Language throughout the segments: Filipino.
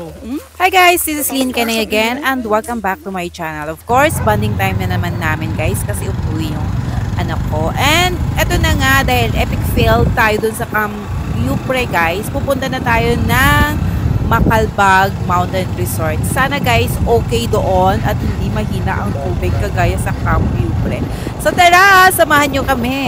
Hi guys, this is Lynn Kenny again and welcome back to my channel. Of course, bonding time na naman namin guys kasi uuwi yung anak ko. And eto na nga, dahil epic fail tayo dun sa Camp Yupre guys, pupunta na tayo ng Macalbag Mountain Resort. Sana guys, okay doon at hindi mahina ang tubig kagaya sa Camp Yupre. So tara, samahan nyo kami!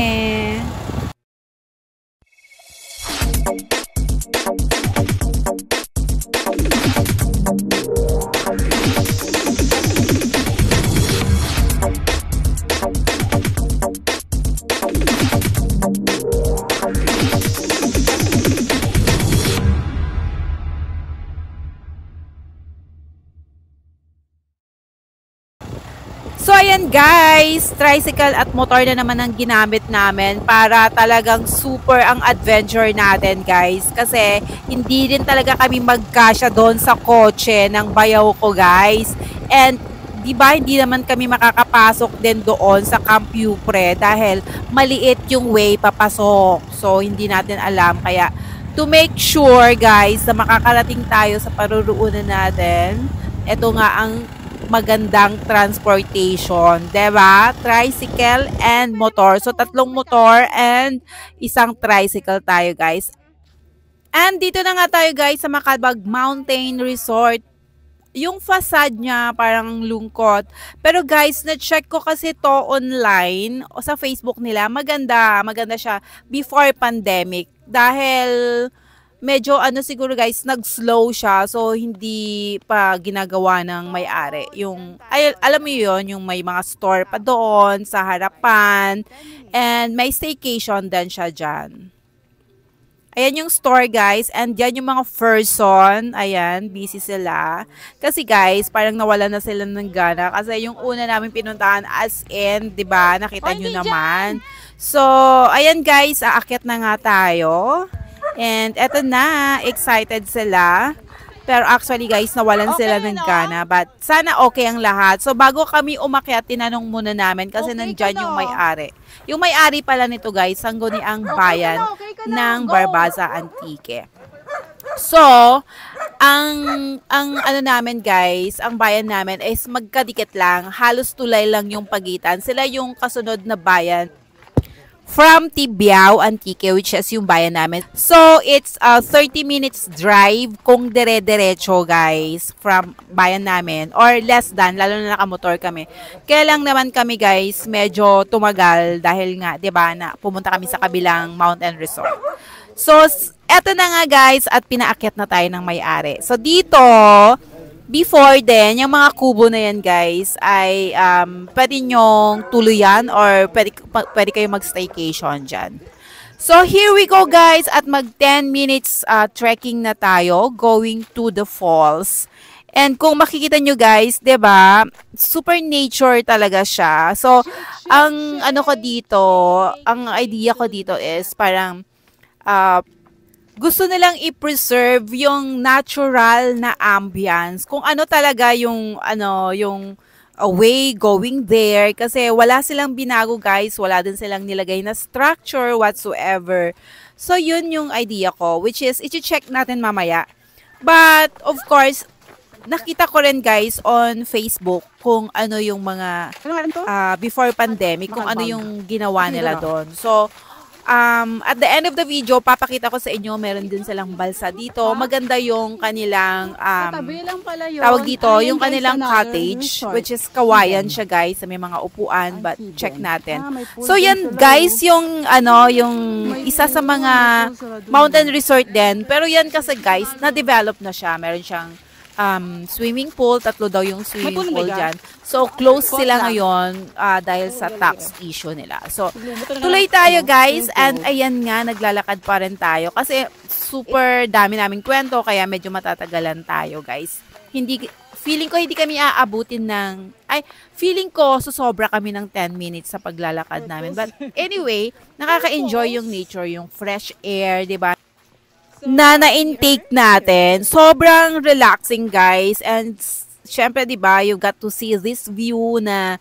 So ayan guys, tricycle at motor na naman ang ginamit namin para talagang super ang adventure natin guys. Kasi hindi din talaga kami magkasya doon sa kotse ng bayaw ko guys. And di ba hindi naman kami makakapasok din doon sa Camp Yupre dahil maliit yung way papasok. So hindi natin alam, kaya to make sure guys na makakarating tayo sa paruroonan natin, ito nga ang magandang transportation, diba? Tricycle and motor. So, tatlong motor and isang tricycle tayo, guys. And dito na nga tayo, guys, sa Macalbag Mountain Resort. Yung facade niya parang lungkot. Pero, guys, na-check ko kasi to online o sa Facebook nila. Maganda. Maganda siya before pandemic. Dahil medyo siguro guys, nag-slow siya, so hindi pa ginagawa ng may-ari. Yung alam mo 'yon, yung may mga store pa doon sa harapan and may staycation din siya diyan. Ayan yung store guys, and yan yung mga person, ayan, busy sila. Kasi guys, parang nawala na sila ng gana kasi yung una namin pinuntahan as in, 'di ba? Nakita nyo naman. So, ayan guys, aakyat na nga tayo. And eto na, excited sila. Pero actually guys, nawalan sila ng gana. But sana okay ang lahat. So bago kami umakyat, tinanong muna namin kasi nandyan yung may-ari. Yung may-ari pala nito guys, sangguniang bayan ng Barbasa Antique. So, ang ano namin guys, ang bayan namin is magkadikit lang. Halos tulay lang yung pagitan. Sila yung kasunod na bayan from Tibiao, Antique, which is yung bayan namin. So, it's a 30 minutes drive kung dire-diretso, guys, from bayan namin. Or less than, lalo na nakamotor kami. Kaya lang naman kami, guys, medyo tumagal dahil nga, 'di ba, na pumunta kami sa kabilang mountain resort. So, eto na nga, guys, at pinaakyat na tayo ng may-ari. So, dito, before then, yung mga kubo na yan guys ay pwede nyong tuluyan or pwede kayo mag-staycation dyan. So here we go guys, at mag 10 minutes trekking na tayo going to the falls. And kung makikita nyo guys, 'di ba, super nature talaga siya. So ang ko dito, ang idea ko dito is parang gusto nilang i-preserve yung natural na ambience. Kung ano talaga yung yung way going there, kasi wala silang binago guys, wala din silang nilagay na structure whatsoever. So yun yung idea ko, which is i-check natin mamaya. But of course, nakita ko rin guys on Facebook kung ano yung mga before pandemic, kung ano yung ginawa nila doon. So at the end of the video, papakita ko sa inyo, meron din silang balsa dito. Maganda yung kanilang tawag dito, yung kanilang cottage, which is kawayan siya guys, may mga upuan, but check natin. So yan guys, yung yung isa sa mga mountain resort din, pero yan kasi guys, na-develop na siya. Meron siyang swimming pool, 3 daw yung swimming pool dyan. So, close sila ngayon dahil sa tax issue nila. So, tuloy tayo guys, and ayan nga, naglalakad pa rin tayo kasi super dami naming kwento, kaya medyo matatagalan tayo guys. Feeling ko hindi kami aabutin ng, feeling ko susobra kami ng 10 minutes sa paglalakad namin. But anyway, nakaka-enjoy yung nature, yung fresh air, diba? Na na-intake natin. Sobrang relaxing guys, and syempre 'di ba, you got to see this view na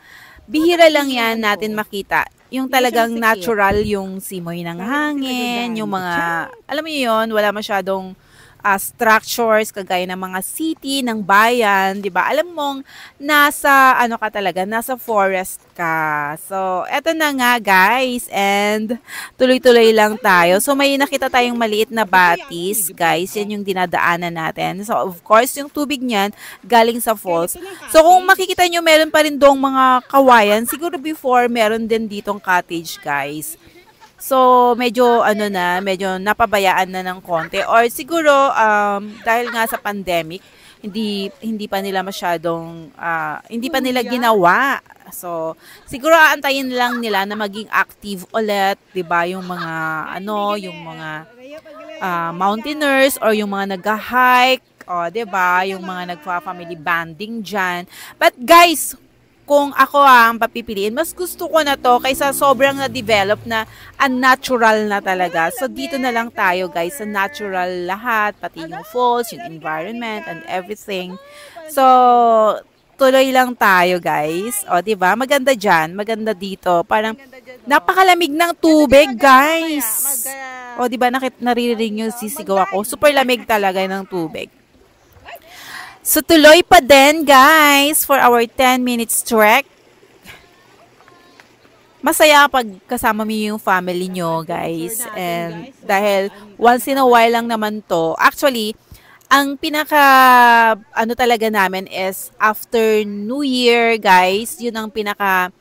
bihira lang yan natin makita. Yung talagang natural yung simoy ng hangin, yung mga, alam mo yun, wala masyadong structures kagaya ng mga city, ng bayan, 'di ba? Alam mong nasa ano ka talaga, nasa forest ka. So, eto na nga guys, and tuloy-tuloy lang tayo. So, may nakita tayong maliit na batis, guys. Yan yung dinadaanan natin. So, of course, yung tubig niyan galing sa falls. So, kung makikita nyo, meron pa rin dong mga kawayan. Siguro before, meron din ditong cottage, guys. So, medyo medyo napabayaan na ng konti or siguro dahil nga sa pandemic, hindi pa nila masyadong hindi pa nila ginawa. So, siguro aantayin lang nila na maging active ulit, 'di ba? Yung mga yung mga mountaineers or yung mga nagha-hike, 'di ba? Yung mga nagfa-family bonding diyan. But guys, kung ako ang papipiliin, mas gusto ko na to kaysa sobrang na-develop na unnatural na talaga. So, dito na lang tayo guys, sa natural lahat, pati yung falls, yung environment, and everything. So, tuloy lang tayo guys. O, diba? Maganda dyan, maganda dito. Parang, napakalamig ng tubig guys. O, diba? Naririnig yung sisigaw ako. Super lamig talaga ng tubig. So, tuloy pa din, guys, for our 10 minutes trek. Masaya pag kasama mo yung family nyo, guys. And dahil once in a while lang naman to. Actually, ang pinaka, talaga namin is after New Year, guys. Yun ang pinaka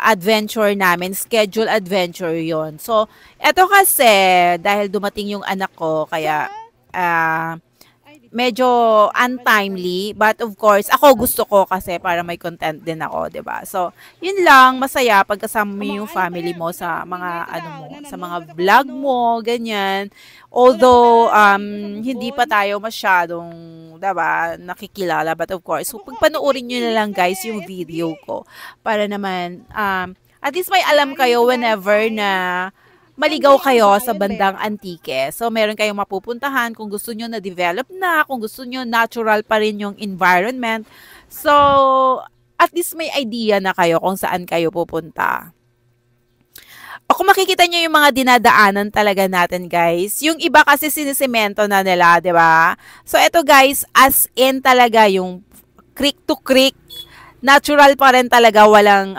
adventure namin. Schedule adventure yon. So, eto kasi, dahil dumating yung anak ko, kaya medyo untimely, but of course, ako gusto ko kasi para may content din ako, 'di ba? So, yun lang, masaya pag kasama mo yung family mo sa mga sa mga vlog mo, ganyan. Although hindi pa tayo masyadong, 'di ba, nakikilala, but of course, so pagpanoorin niyo na lang guys yung video ko para naman at least may alam kayo whenever na maligaw kayo sa bandang Antique. So, meron kayong mapupuntahan kung gusto nyo na-develop na, kung gusto nyo natural pa rin yung environment. So, at least may idea na kayo kung saan kayo pupunta. O kung makikita nyo yung mga dinadaanan talaga natin, guys. Yung iba kasi sinisemento na nila, di ba? So, eto guys, as in talaga yung creek to creek, natural pa rin talaga, walang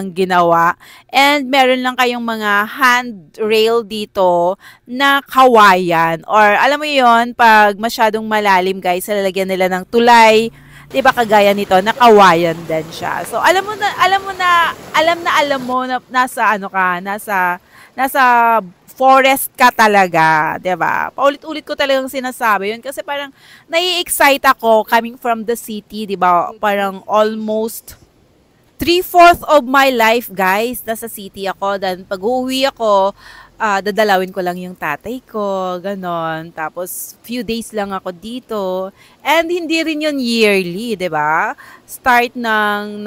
ginawa. And meron lang kayong mga handrail dito na kawayan. Or alam mo yon, pag masyadong malalim guys, lalagyan nila ng tulay. 'Di ba kagaya nito, na kawayan din siya. So alam mo na nasa nasa forest ka talaga, 'di ba? Paulit-ulit ko talagang sinasabi 'yun kasi parang nai-excite ako coming from the city, 'di ba? Parang almost 3/4 of my life, guys, nasa city ako. Then pag-uwi ako, dadalawin ko lang yung tatay ko, ganon. Tapos few days lang ako dito. And hindi rin yun yearly, 'di ba? Start ng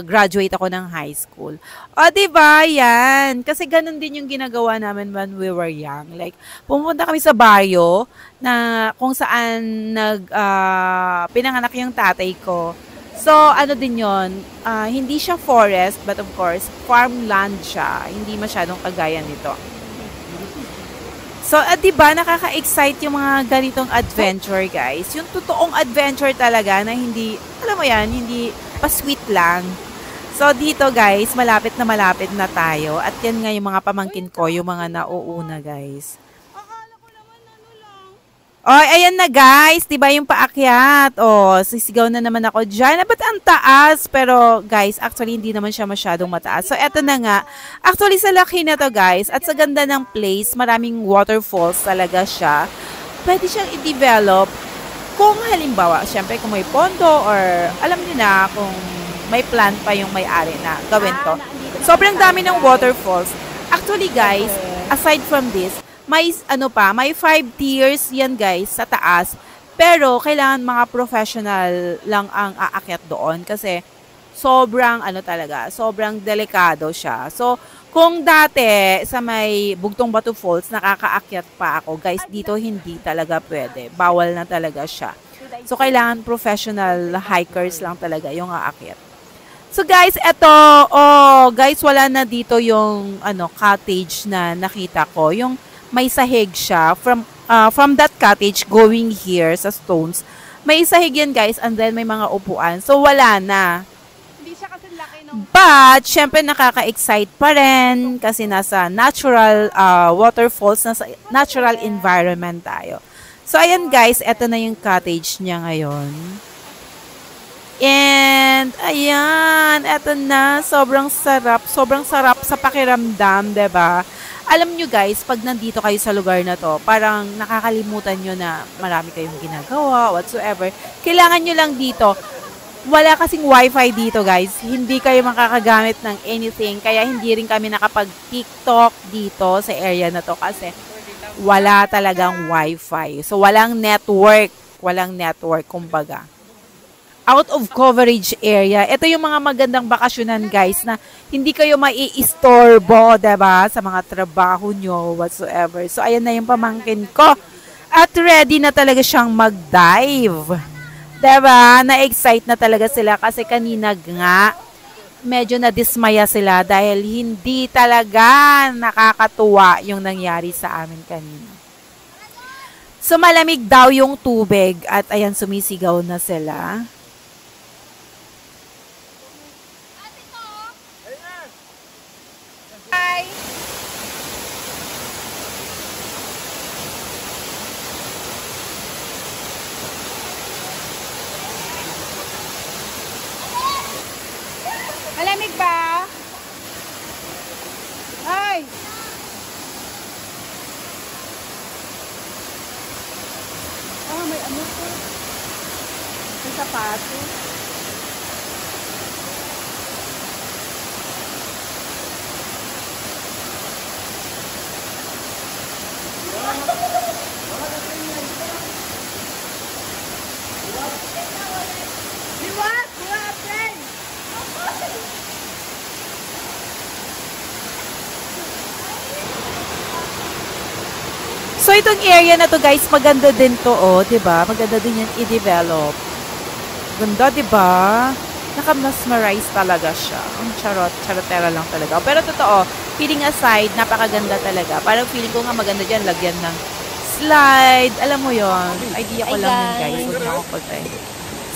graduate ako ng high school. O, diba? Yan. Kasi ganun din yung ginagawa namin when we were young. Like, pumunta kami sa baryo na kung saan pinanganak yung tatay ko. So, din yon, hindi siya forest, but of course, farmland siya. Hindi masyadong kagaya nito. So, diba, nakaka-excite yung mga ganitong adventure, guys. Yung totoong adventure talaga na hindi, alam mo yan, hindi pa-sweet lang. So, dito, guys, malapit na tayo. At yan nga yung mga pamangkin ko, yung mga nauuna, guys. Oh, ayan na, guys. Diba yung paakyat? Oh, sisigaw na naman ako dyan. Ba't ang taas? Pero, guys, actually, hindi naman siya masyadong mataas. So, eto na nga. Actually, sa laki na to, guys, at sa ganda ng place, maraming waterfalls talaga siya. Pwede siyang i-develop kung halimbawa, syempre, kung may pondo or alam niyo na kung may plan pa yung may-ari na gawin to. Sobrang dami ng waterfalls. Actually, guys, aside from this, may 5 tiers yan guys sa taas. Pero kailangan mga professional lang ang aakyat doon kasi sobrang sobrang delikado siya. So, kung dati sa may Bugtong Batu Falls nakakaakyat pa ako, guys, dito hindi talaga pwede. Bawal na talaga siya. So, kailangan professional hikers lang talaga yung aakyat. So guys, guys, wala na dito yung cottage na nakita ko. Yung may sahig siya. from that cottage going here sa stones, may sahig yan guys, and then may mga upuan. So wala na. Hindi siya kasi laki, no? But, syempre nakaka-excite pa rin kasi nasa natural waterfalls, nasa natural environment tayo. So, ayan guys, eto na yung cottage niya ngayon. And, ayan, eto na, sobrang sarap sa pakiramdam, 'di ba? Alam nyo guys, pag nandito kayo sa lugar na to, parang nakakalimutan nyo na marami kayong ginagawa, whatsoever. Kailangan nyo lang dito. Wala kasing wifi dito guys. Hindi kayo makakagamit ng anything. Kaya hindi rin kami nakapag-TikTok dito sa area na to kasi wala talagang wifi. So walang network. Walang network, kumbaga. Out of coverage area. Ito yung mga magandang bakasyonan guys na hindi kayo mai-istorbo, diba? Sa mga trabaho nyo, whatsoever. So, ayan na yung pamangkin ko. At ready na talaga siyang mag-dive. Diba? Na-excite na talaga sila kasi kanina nga, medyo na-dismaya sila dahil hindi talaga nakakatuwa yung nangyari sa amin kanina. So, malamig daw yung tubig at ayan, sumisigaw na sila. Hi! Malamig ba? Ay! May ano po. May sapatos. So, itong area na to guys, maganda din to, oh, diba? Maganda din yan i-develop. Ganda, diba? Naka-mesmerize talaga siya. Ang charotera lang talaga. Pero totoo, feeling aside, napakaganda talaga. Parang feeling ko nga maganda dyan, lagyan ng slide. Alam mo yon, idea ko lang yun guys. Huwag niyo akong pagtay.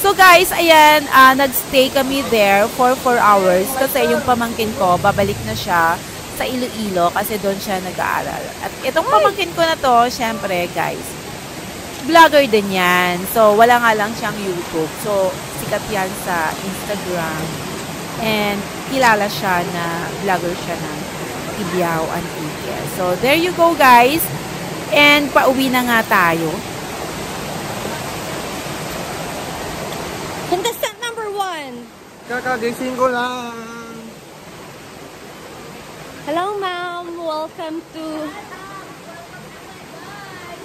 So guys, ayan, nagstay kami there for 4 hours kasi yung pamangkin ko, babalik na siya sa Iloilo kasi doon siya nag-aaral. At itong pamangkin ko na to, syempre guys, vlogger din yan. So, wala nga lang siyang YouTube. So, sikat yan sa Instagram. And, kilala siya na vlogger siya ng Ibiao Antique. So, there you go guys. And, pauwi na nga tayo. Contestant number 1. Kakagising ko lang. Hello, ma'am. Welcome to...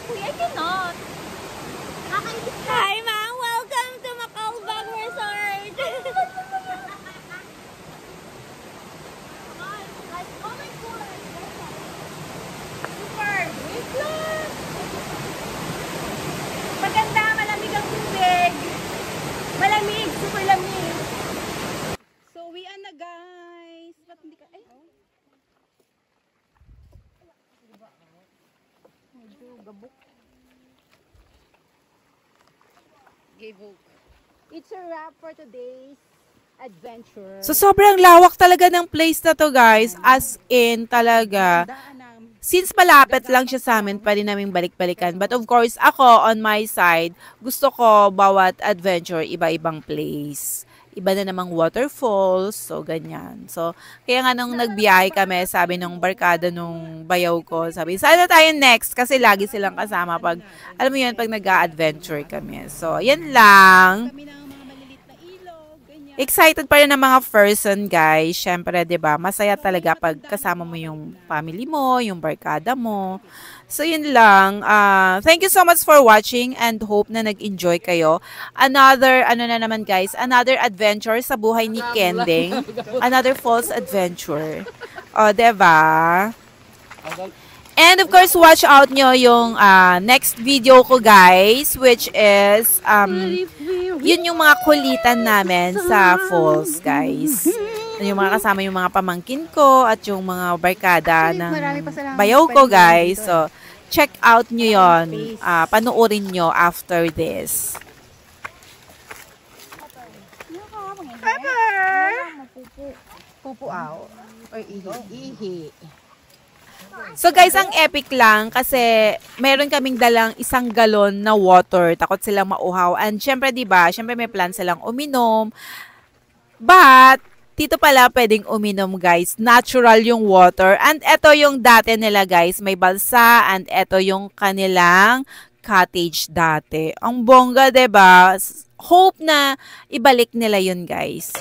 I cannot. Hi, ma'am. Welcome to Macau Bag Resort. Super. Wait lang. Maganda. Malamig ang tubig. Malamig. Super lamig. So, uwian na, guys. Ba't hindi ka... It's a wrap for today's adventure. So, sobrang lawak talaga ng place na to, guys. As in, talaga. Since malapit lang siya sa amin, pwede naming balik-balikan. But of course, ako, on my side, gusto ko bawat adventure, iba-ibang place. Iba na namang waterfalls, so ganyan. So, kaya nga nung nagbiyahe kami, sabi nung barkada nung bayaw ko, sabi, saan na tayo next? Kasi lagi silang kasama pag, alam mo yun, pag nag-a-adventure kami. So, yan lang. Excited pa rin ng mga person, guys. Syempre, 'di ba? Masaya talaga pag kasama mo yung family mo, yung barkada mo. So, yun lang. Thank you so much for watching and hope na nag-enjoy kayo. Another, ano na naman guys, another adventure sa buhay ni Kending. Another false adventure. O, 'di ba? And of course, watch out nyo yung next video ko guys, which is, yun yung mga kulitan namin sa falls guys. Yung mga kasama yung mga pamangkin ko at yung mga barkada ng bayaw ko guys. So, check out nyo yon. Panoorin nyo after this. Pepper! Pupu out. Or ihi. So guys, ang epic lang kasi meron kaming dalang 1 galon na water. Takot silang mauhaw. And syempre, diba, syempre may plan silang uminom. But, dito pala pwedeng uminom guys. Natural yung water. And eto yung dati nila guys. May balsa. And eto yung kanilang cottage dati. Ang bongga, diba? Hope na ibalik nila yun guys.